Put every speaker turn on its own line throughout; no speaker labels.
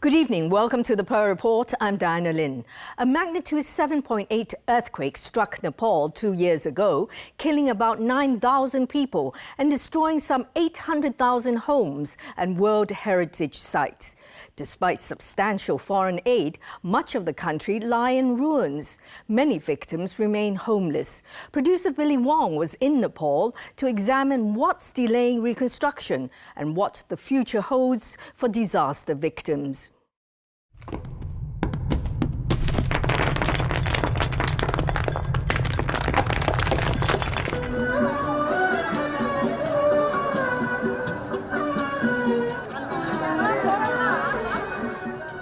Good evening. Welcome to the Pearl Report. I'm Diana Lin. A magnitude 7.8 earthquake struck Nepal 2 years ago, killing about 9,000 people and destroying some 800,000 homes and World Heritage sites. Despite substantial foreign aid, much of the country lie in ruins. Many victims remain homeless. Producer Billy Wong was in Nepal to examine what's delaying reconstruction and what the future holds for disaster victims.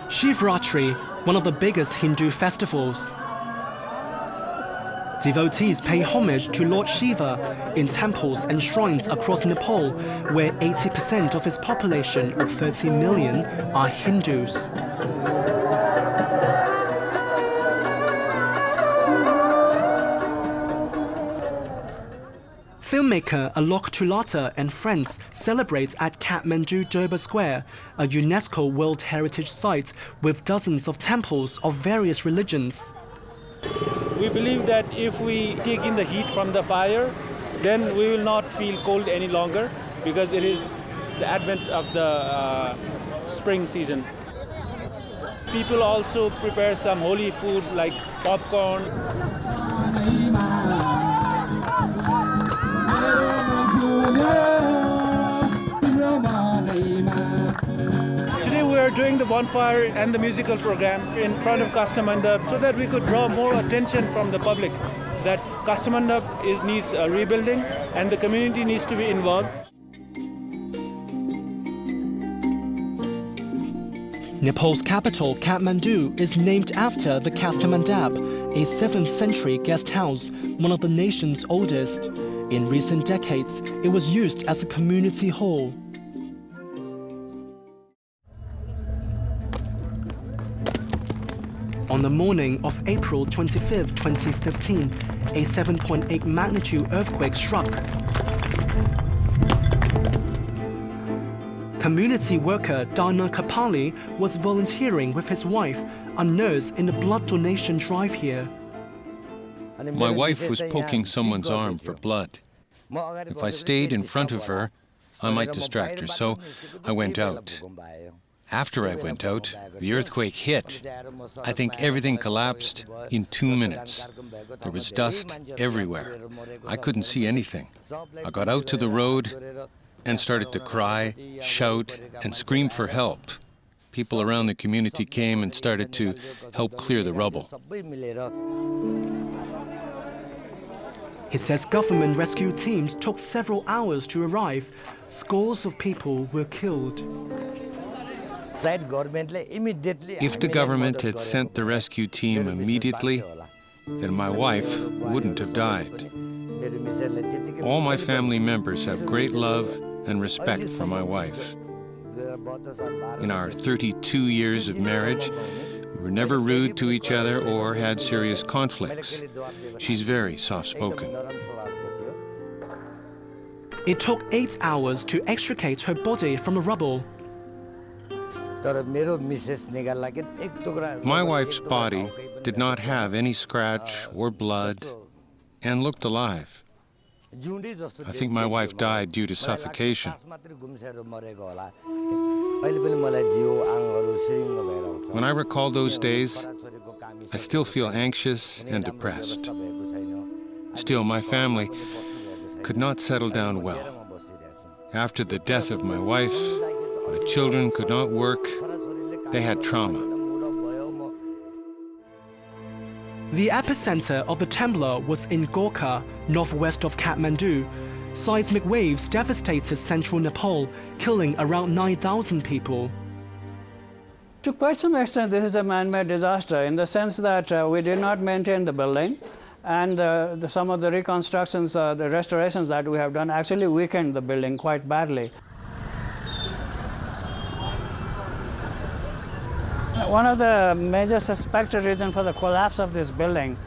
Shivratri, one of the biggest Hindu festivals. Devotees pay homage to Lord Shiva in temples and shrines across Nepal, where 80% of its population of 30 million are Hindus. Filmmaker Alok Tulata and friends celebrate at Kathmandu Durbar Square, a UNESCO World Heritage Site with dozens of temples of various religions.
We believe that if we take in the heat from the fire, then we will not feel cold any longer because it is the advent of the spring season. People also prepare some holy food like popcorn. Today we are doing the bonfire and the musical program in front of Kastamandap so that we could draw more attention from the public that Kastamandap needs a rebuilding and the community needs to be involved.
Nepal's capital, Kathmandu, is named after the Kastamandap, a 7th century guest house, one of the nation's oldest. In recent decades, it was used as a community hall. On the morning of April 25, 2015, a 7.8 magnitude earthquake struck. Community worker Dana Kapali was volunteering with his wife, a nurse in the blood donation drive here.
My wife was poking someone's arm for blood. If I stayed in front of her, I might distract her, so I went out. After I went out, the earthquake hit. I think everything collapsed in 2 minutes. There was dust everywhere. I couldn't see anything. I got out to the road and started to cry, shout, and scream for help. People around the community came and started to help clear the rubble.
He says government rescue teams took several hours to arrive. Scores of people were killed.
If the government had sent the rescue team immediately, then my wife wouldn't have died. All my family members have great love and respect for my wife. In our 32 years of marriage, we were never rude to each other or had serious conflicts. She's very soft-spoken.
It took 8 hours to extricate her body from the rubble.
My wife's body did not have any scratch or blood and looked alive. I think my wife died due to suffocation. When I recall those days, I still feel anxious and depressed. Still, my family could not settle down well. After the death of my wife, my children could not work. They had trauma.
The epicenter of the tremor was in Gorkha, northwest of Kathmandu. Seismic waves devastated central Nepal, killing around 9,000 people.
To quite some extent, this is a man-made disaster in the sense that we did not maintain the building, and some of the reconstructions, the restorations that we have done actually weakened the building quite badly. One of the major suspected reasons for the collapse of this building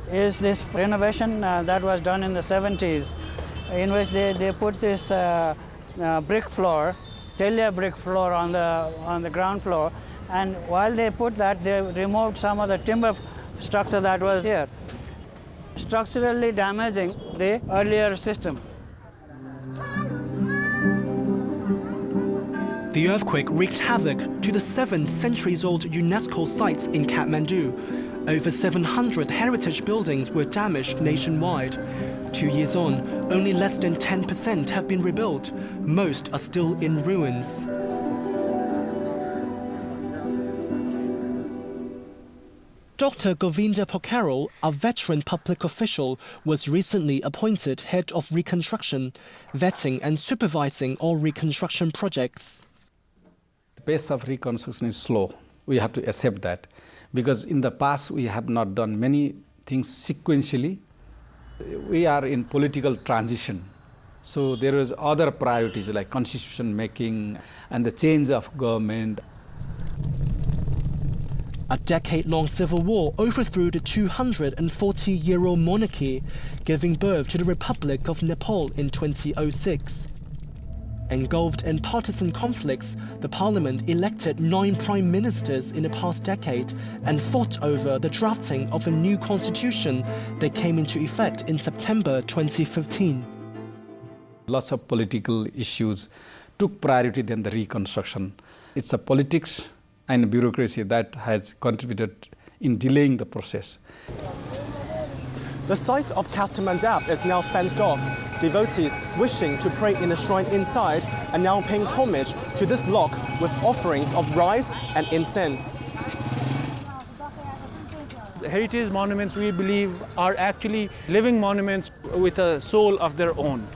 is this renovation that was done in the 70s, in which they put this brick floor talia brick floor on the ground floor, and while they put that, they removed some of the timber structure that was here, structurally damaging the earlier system.
The earthquake wreaked havoc to the 7 centuries-old UNESCO sites in Kathmandu. Over 700 heritage buildings were damaged nationwide. 2 years on, only less than 10% have been rebuilt. Most are still in ruins. Dr. Govinda Pokharel, a veteran public official, was recently appointed head of reconstruction, vetting and supervising all reconstruction projects.
The pace of reconstruction is slow. We have to accept that, because in the past we have not done many things sequentially. We are in political transition, so there is other priorities like constitution making and the change of government.
A decade-long civil war overthrew the 240-year-old monarchy, giving birth to the Republic of Nepal in 2006. Engulfed in partisan conflicts, the parliament elected 9 prime ministers in the past decade and fought over the drafting of a new constitution that came into effect in September 2015.
Lots of political issues took priority than the reconstruction. It's a politics and bureaucracy that has contributed in delaying the process.
The site of Kastamandap is now fenced off. Devotees wishing to pray in the shrine inside are now paying homage to this lock with offerings of rice and incense.
The heritage monuments, we believe, are actually living monuments with a soul of their own.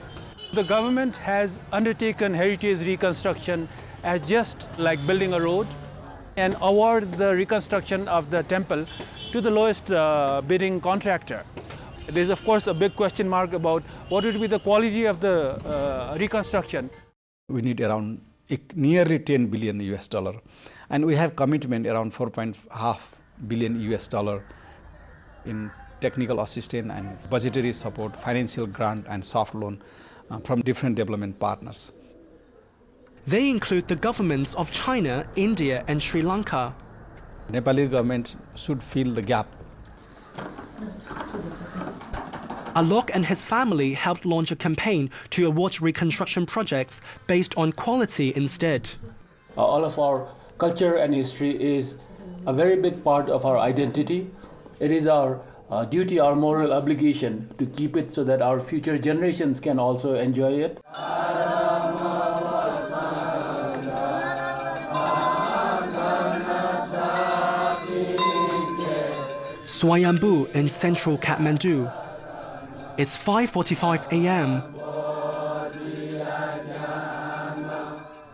The government has undertaken heritage reconstruction as just like building a road and award the reconstruction of the temple to the lowest bidding contractor. There's of course a big question mark about what would be the quality of the reconstruction.
We need around nearly 10 billion US dollar, and we have commitment around 4.5 billion US dollar in technical assistance and budgetary support, financial grant and soft loan from different development partners.
They include the governments of China, India and Sri Lanka.
Nepali government should fill the gap.
Alok and his family helped launch a campaign to award reconstruction projects based on quality instead.
All of our culture and history is a very big part of our identity. It is our duty, our moral obligation to keep it so that our future generations can also enjoy it.
Swayambhu in central Kathmandu. It's 5:45 a.m.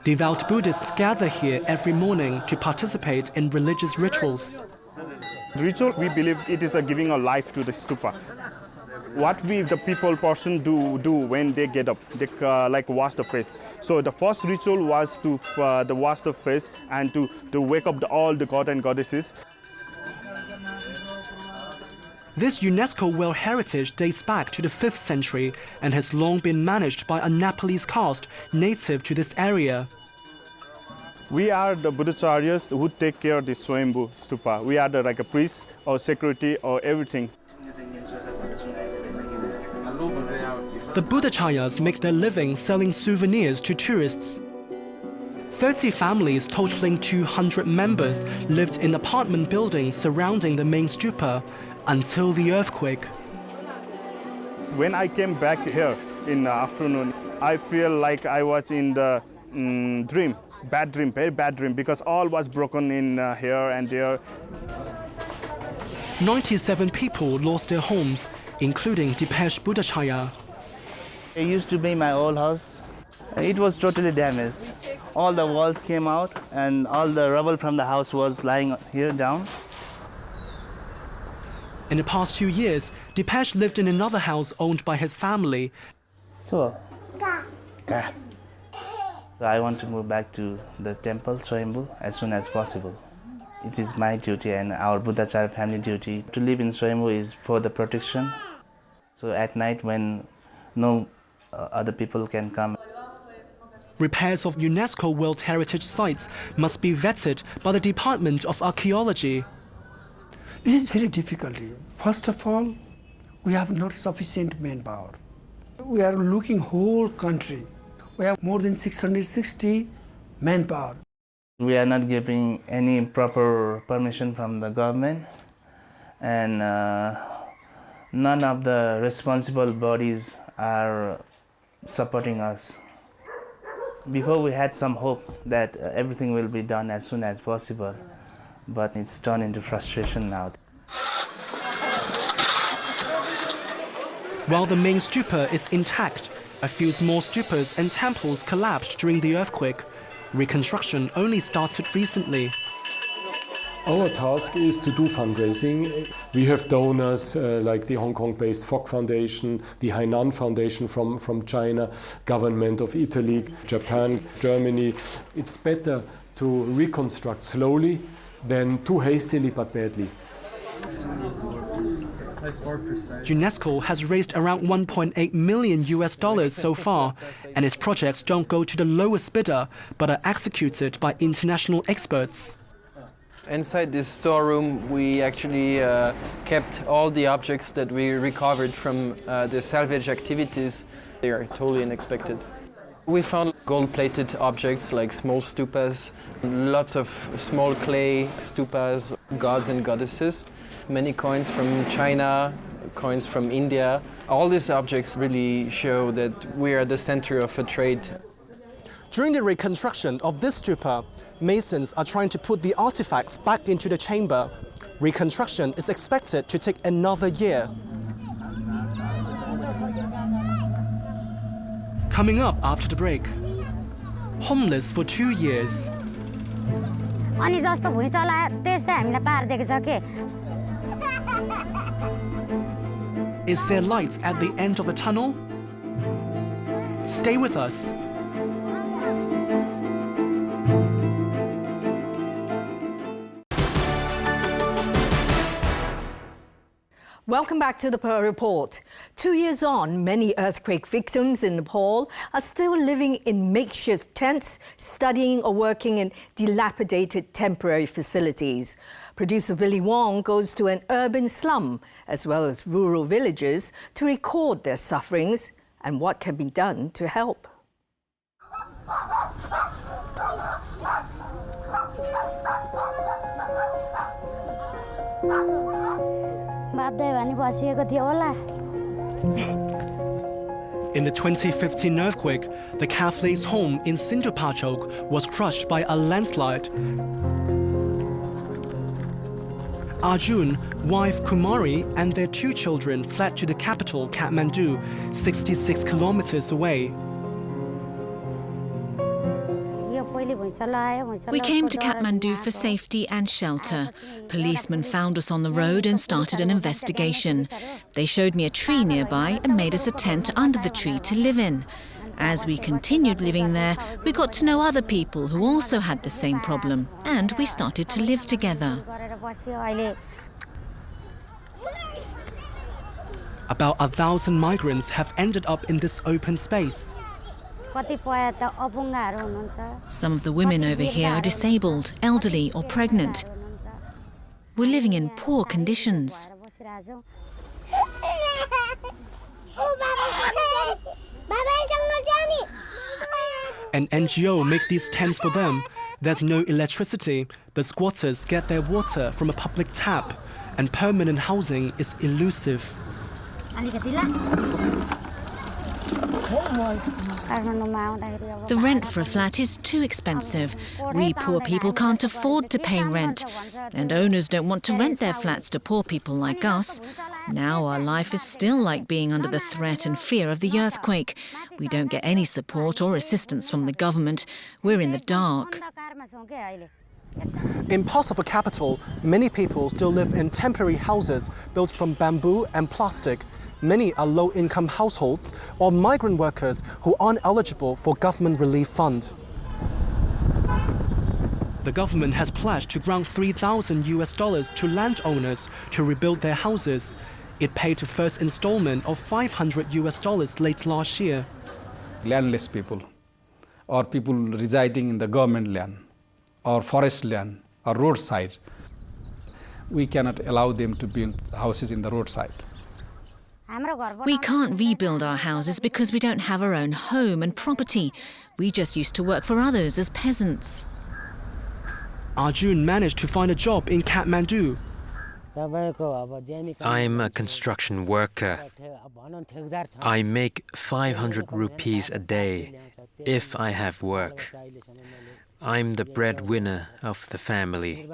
Devout Buddhists gather here every morning to participate in religious rituals.
The ritual, we believe it is the giving of life to the stupa. What we, the person do when they get up, they like wash the face. So the first ritual was to wash the face and to wake up all the god and goddesses.
This UNESCO World Heritage dates back to the 5th century and has long been managed by a Nepalese caste native to this area.
We are the Buddhacharyas who take care of the Swayambhu stupa. We are like a priest or security or everything.
The Buddhacharyas make their living selling souvenirs to tourists. 30 families totaling 200 members lived in apartment buildings surrounding the main stupa until the earthquake.
When I came back here in the afternoon, I feel like I was in the dream, very bad dream, because all was broken in here and there.
97 people lost their homes, including Dipesh Buddhacharya.
It used to be my old house. It was totally damaged. All the walls came out and all the rubble from the house was lying here down.
In the past 2 years, Dipesh lived in another house owned by his family.
So I want to move back to the temple, Swayambhu, as soon as possible. It is my duty and our Buddhacharya family duty to live in Swayambhu is for the protection. So at night when no other people can come.
Repairs of UNESCO World Heritage Sites must be vetted by the Department of Archaeology.
This is very difficult. First of all, we have not sufficient manpower. We are looking whole country. We have more than 660 manpower.
We are not giving any proper permission from the government, and none of the responsible bodies are supporting us. Before we had some hope that everything will be done as soon as possible, but it's turned into frustration now.
While the main stupa is intact, a few small stupas and temples collapsed during the earthquake. Reconstruction only started recently.
Our task is to do fundraising. We have donors like the Hong Kong-based Fock Foundation, the Hainan Foundation from China, government of Italy, Japan, Germany. It's better to reconstruct slowly than too hastily but badly.
UNESCO has raised around $1.8 million so far, and its projects don't go to the lowest bidder, but are executed by international experts.
Inside this storeroom, we actually kept all the objects that we recovered from the salvage activities. They are totally unexpected. We found gold-plated objects like small stupas, lots of small clay stupas, gods and goddesses, many coins from China, coins from India. All these objects really show that we are the center of a trade.
During the reconstruction of this stupa, masons are trying to put the artifacts back into the chamber. Reconstruction is expected to take another year. Coming up after the break, homeless for 2 years. Is there light at the end of the tunnel? Stay with us.
Welcome back to the Pearl Report. 2 years on, many earthquake victims in Nepal are still living in makeshift tents, studying or working in dilapidated temporary facilities. Producer Billy Wong goes to an urban slum as well as rural villages to record their sufferings and what can be done to help.
In the 2015 earthquake, the Catholics' home in Sindhupachok was crushed by a landslide. Arjun, wife Kumari, and their 2 children fled to the capital, Kathmandu, 66 kilometers away.
We came to Kathmandu for safety and shelter. Policemen found us on the road and started an investigation. They showed me a tree nearby and made us a tent under the tree to live in. As we continued living there, we got to know other people who also had the same problem, and we started to live together.
About 1,000 migrants have ended up in this open space.
Some of the women over here are disabled, elderly or pregnant. We're living in poor conditions.
An NGO make these tents for them. There's no electricity. The squatters get their water from a public tap, and permanent housing is elusive.
The rent for a flat is too expensive. We poor people can't afford to pay rent, and owners don't want to rent their flats to poor people like us. Now our life is still like being under the threat and fear of the earthquake. We don't get any support or assistance from the government. We're in the dark.
In parts of the capital, many people still live in temporary houses built from bamboo and plastic. Many are low-income households or migrant workers who aren't eligible for government relief fund. The government has pledged to grant $3,000 to landowners to rebuild their houses. It paid the first installment of $500 late last year.
Landless people or people residing in the government land, or forest land, or roadside. We cannot allow them to build houses in the roadside.
We can't rebuild our houses because we don't have our own home and property. We just used to work for others as peasants.
Arjun managed to find a job in Kathmandu.
I'm a construction worker. I make 500 rupees a day if I have work. I'm the breadwinner of the family.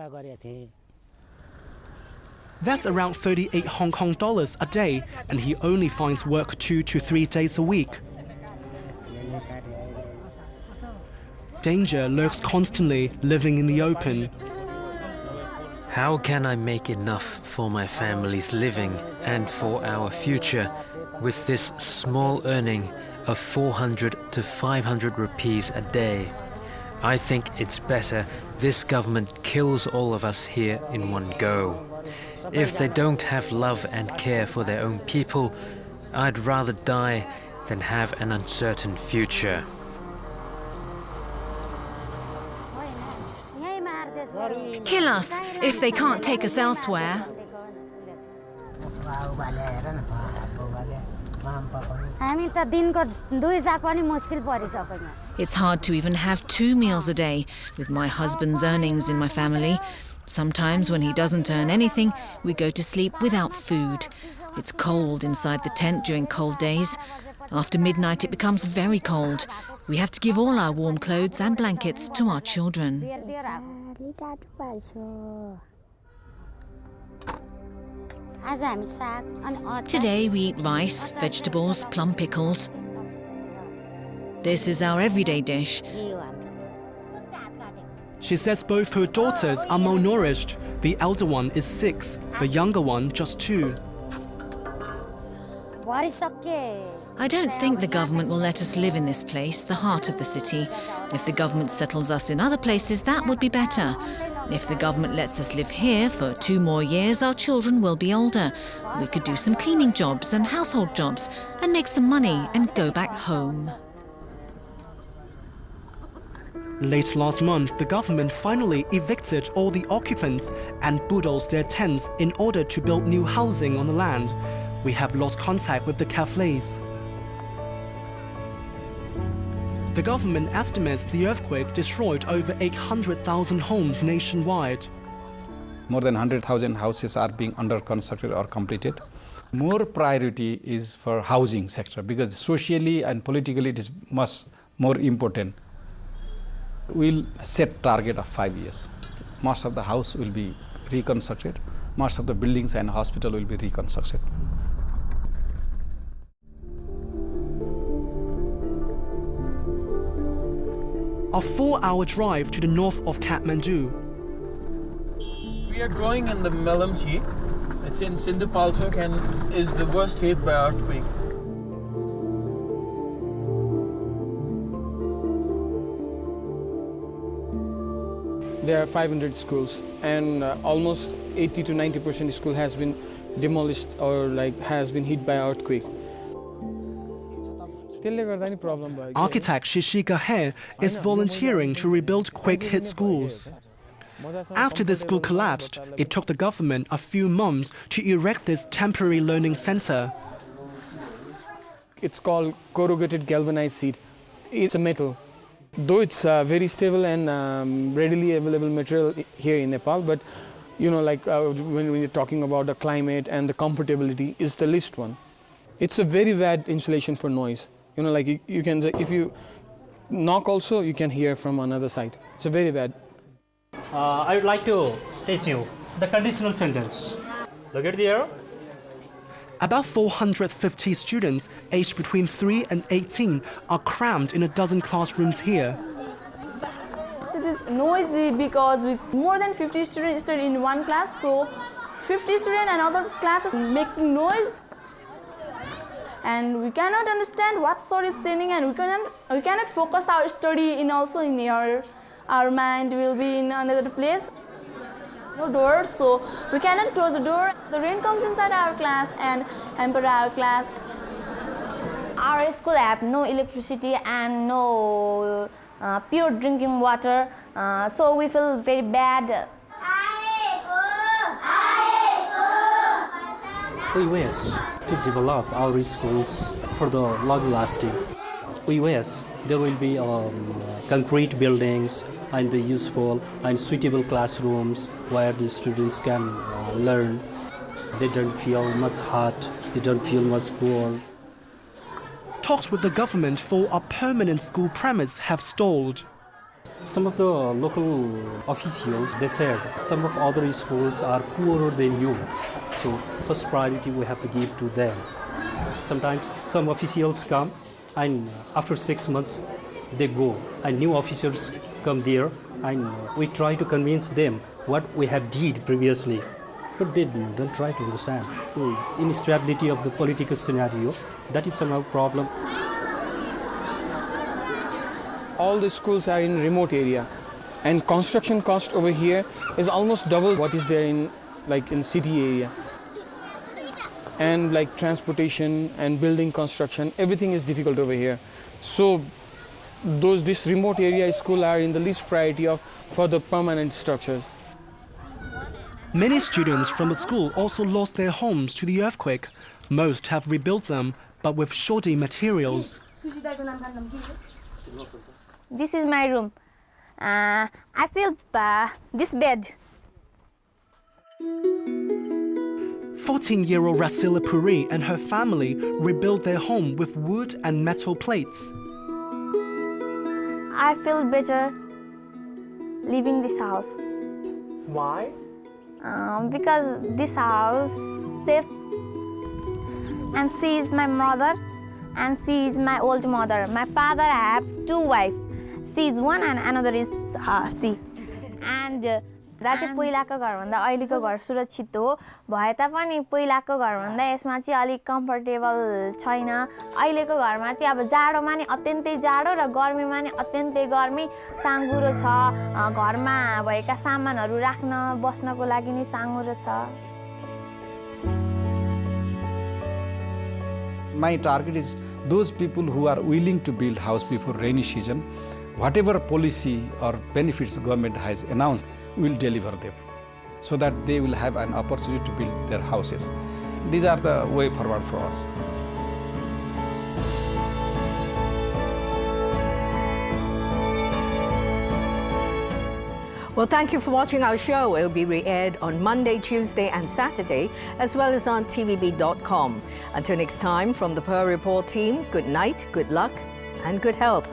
That's around 38 Hong Kong dollars a day, and he only finds work 2 to 3 days a week. Danger lurks constantly living in the open.
How can I make enough for my family's living and for our future with this small earning of 400 to 500 rupees a day? I think it's better this government kills all of us here in one go. If they don't have love and care for their own people, I'd rather die than have an uncertain future.
Kill us if they can't take us elsewhere. It's hard to even have 2 meals a day with my husband's earnings in my family. Sometimes when he doesn't earn anything, we go to sleep without food. It's cold inside the tent during cold days. After midnight it becomes very cold. We have to give all our warm clothes and blankets to our children. Today we eat rice, vegetables, plum pickles. This is our everyday dish.
She says both her daughters are malnourished. The elder one is 6, the younger one just 2.
I don't think the government will let us live in this place, the heart of the city. If the government settles us in other places, that would be better. If the government lets us live here for 2 more years, our children will be older. We could do some cleaning jobs and household jobs and make some money and go back home.
Late last month, the government finally evicted all the occupants and bulldozed their tents in order to build new housing on the land. We have lost contact with the cafés. The government estimates the earthquake destroyed over 800,000 homes nationwide.
More than 100,000 houses are being under constructed or completed. More priority is for housing sector because socially and politically it is much more important. We'll set target of 5 years. Most of the house will be reconstructed. Most of the buildings and hospital will be reconstructed.
A 4-hour drive to the north of Kathmandu.
We are growing in the Melamchi. It's in Sindhu Palsok and is the worst hit by earthquake. There are 500 schools and almost 80 to 90% school has been demolished or has been hit by earthquake.
Architect Shishika He is volunteering to rebuild quake-hit schools. After the school collapsed, it took the government a few months to erect this temporary learning center.
It's called corrugated galvanized sheet. It's a metal. Though it's very stable and readily available material here in Nepal, but when you're talking about the climate and the comfortability, is the least one. It's a very bad insulation for noise. You can, if you knock also, you can hear from another side. It's a very bad.
I would like to teach you the conditional sentence. Look at the arrow.
About 450 students aged between 3 and 18 are crammed in a dozen classrooms here.
It is noisy because with more than 50 students study in one class, so 50 students and other classes making noise. And we cannot understand what sir is saying, and we cannot focus our study in also in our mind will be in another place. No door, so we cannot close the door. The rain comes inside our class and hamper our class.
Our school have no electricity and no pure drinking water. So we feel very bad.
We wish to develop our schools for the long lasting. We wish there will be concrete buildings and the useful and suitable classrooms where the students can learn. They don't feel much hot, they don't feel much cold.
Talks with the government for a permanent school premise have stalled.
Some of the local officials, they said some of other schools are poorer than you. So first priority we have to give to them. Sometimes some officials come and after 6 months they go and new officers come there and we try to convince them what we have did previously. But they don't try to understand. Instability of the political scenario, that is somehow a problem.
All the schools are in remote area and construction cost over here is almost double what is there in city area. And like transportation and building construction, everything is difficult over here. So this remote area school are in the least priority for the permanent structures.
Many students from the school also lost their homes to the earthquake. Most have rebuilt them, but with shoddy materials.
This is my room. I sleep this bed.
14-year-old Rasila Puri and her family rebuilt their home with wood and metal plates.
I feel better leaving this house.
Why?
Because this house safe, and she is my mother and she is my old mother. My father have 2 wives. She is one and another is she. And राज्य पहिलाको घर भन्दा अहिलेको घर सुरक्षित हो भए तापनि पहिलाको घर भन्दा यसमा चाहिँ अलि कम्फर्टेबल छैन अहिलेको घरमा चाहिँ अब जाडोमा नि अत्यन्तै जाडो र गर्मीमा नि अत्यन्तै गर्मी साँघुरो छ घरमा भएका सामानहरू राख्न बस्नको लागि नि साँघुरो छ
My target is those people who are willing to build house before rainy season. Whatever policy or benefits government has announced, we will deliver them so that they will have an opportunity to build their houses. These are the way forward for us.
Well, thank you for watching our show. It will be re-aired on Monday, Tuesday and Saturday, as well as on tvb.com. Until next time, from the Pearl Report team, good night, good luck and good health.